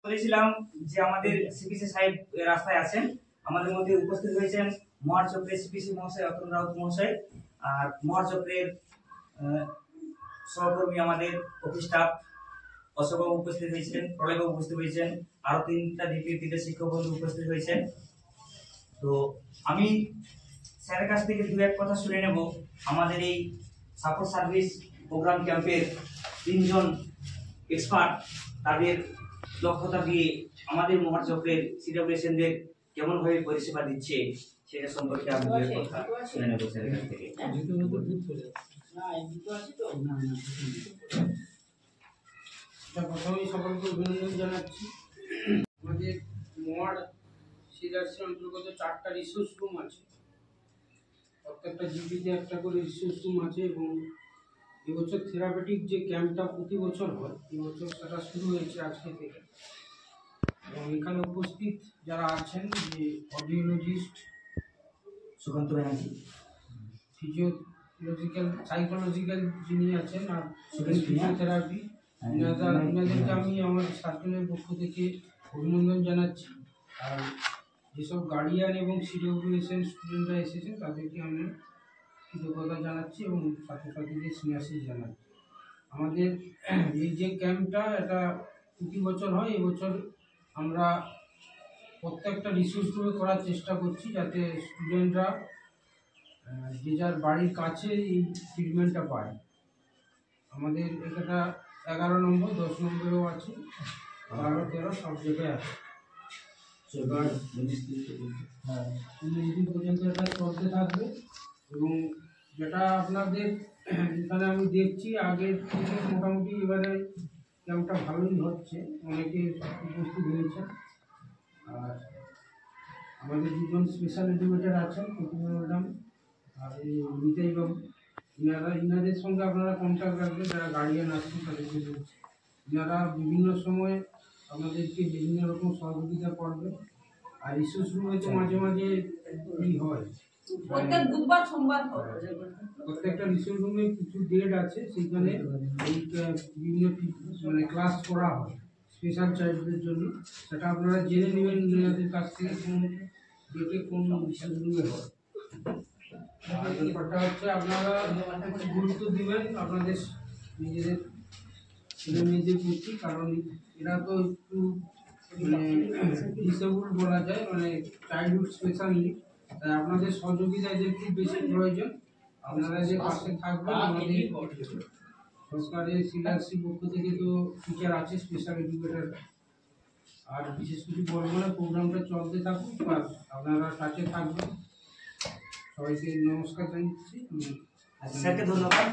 বলেছিলাম যে আমাদের সিপিসি সাহেব রাস্তায় আছেন, আমাদের মধ্যে উপস্থিত হয়েছেন মহার চক্রের সিপিসি মহাশয় অতুল রাউত মহাশয়, আর মহার চক্রের সহকর্মী আমাদের অফিস স্টাফ অশোকবাবু উপস্থিত হয়েছেন, প্রলয়বাবু উপস্থিত হয়েছেন, আরো তিনটা ডিপির তিনটা শিক্ষক বন্ধু উপস্থিত হয়েছেন। তো আমি স্যারের কাছ থেকে দু এক কথা শুনে নেব আমাদের এই সাপোর্ট সার্ভিস প্রোগ্রাম ক্যাম্পের তিনজন এক্সপার্ট তাদের দক্ষতা দিয়ে আমাদের মহাচক্রের সিডব্লিউএসএনদের কেমন ভাবে পরিষেবা দিচ্ছে সেটা সম্পর্কে আমি দু এক কথা শুনে নেব স্যারের কাছ থেকে। প্রথমেই সকলকে অভিনন্দন জানাচ্ছি। আমাদের মোয়ার সিআরসি অন্তর্গত 4টা রিসোর্স রুম আছে, প্রত্যেকটা জিপিতে একটা করে রিসোর্স রুম আছে এবং এবছর থেরাপিটিক যে ক্যাম্পটা প্রতি বছর হয় এবছর সেটা শুরু হয়েছে আজকে থেকে। এবং এখানে উপস্থিত যারা আছেন যে audiologist Sukanta Banerjee, physiological psychological যিনি আছেন আর ফিজিওথেরাপি, এনাদেরকে আমি আমার সার্কেলের পক্ষ থেকে অভিনন্দন জানাচ্ছি। আর যেসব গার্ডিয়ান এবং সিডব্লিউএসএন স্টুডেন্টরা এসেছেন তাদেরকে আমি কৃতজ্ঞতা জানাচ্ছি এবং ছাত্রছাত্রীদের স্নেহাশীষ জানাচ্ছি। আমাদের এই যে ক্যাম্পটা এটা প্রতি বছর হয়, এবছর আমরা প্রত্যেকটা রিসোর্স রুমে করার চেষ্টা করছি যাতে স্টুডেন্টরা যে যার বাড়ির কাছে এই ট্রিটমেন্টটা পায়। আমাদের এটা 11 নম্বর 10 নম্বরেও আছে, 12, 13 সব জায়গায় আছে। এবার 19 দিন পর্যন্ত এটা চলতে থাকবে এবং যেটা আপনাদের এখানে আমি দেখছি আগের থেকে মোটামুটি এবারে ক্যাম্পটা ভালোই হচ্ছে, অনেকে উপস্থিত হয়েছে। আর আমাদের দুজন স্পেশাল এডুকেটর আছেন, প্রতিমা ম্যাডাম আর এই নিতাই বাবু, ইনাদের সঙ্গে আপনারা কন্ট্যাক্ট রাখবেন যারা গার্ডিয়ান আসছেন তাদেরকে বলছি। ইনারা বিভিন্ন সময় আমাদেরকে বিভিন্ন রকম সহযোগিতা করবে। আর রিসোর্স রুমে তো মাঝে মাঝে হয়, প্রত্যেক বুধবার সোমবার প্রত্যেকটা রিসোর্স রুমে কিছু ডেট আছে, সেখানে এই বিভিন্ন মানে ক্লাস করা হয় স্পেশাল চাইল্ডদের জন্য। সেটা আপনারা জেনে নেবেন ইনাদের কাছ থেকে কোন ডেটে কোন রিসোর্স রুমে হয়। আর ব্যাপারটা হচ্ছে আপনারা গুরুত্ব দিবেন আপনাদের নিজেদের ছেলে মেয়েদের প্রতি, কারণ এরা তো একটু মানে ডিসেবল বলা যায়, মানে চাইল্ডহুড স্পেশাল নিড, তাই আপনাদের সহযোগিতা এদের খুব বেশি প্রয়োজন। আপনারা যে পাশে থাকবেন, আমাদের সরকারের সিআরসি পক্ষ থেকে তো টিচার আছে, স্পেশাল এডুকেটর, আর বিশেষ কিছু বলবো না, প্রোগ্রামটা চলতে থাকুক আর আপনারা টাচে থাকবেন। সবাইকে নমস্কার জানাচ্ছি। স্যারকে ধন্যবাদ।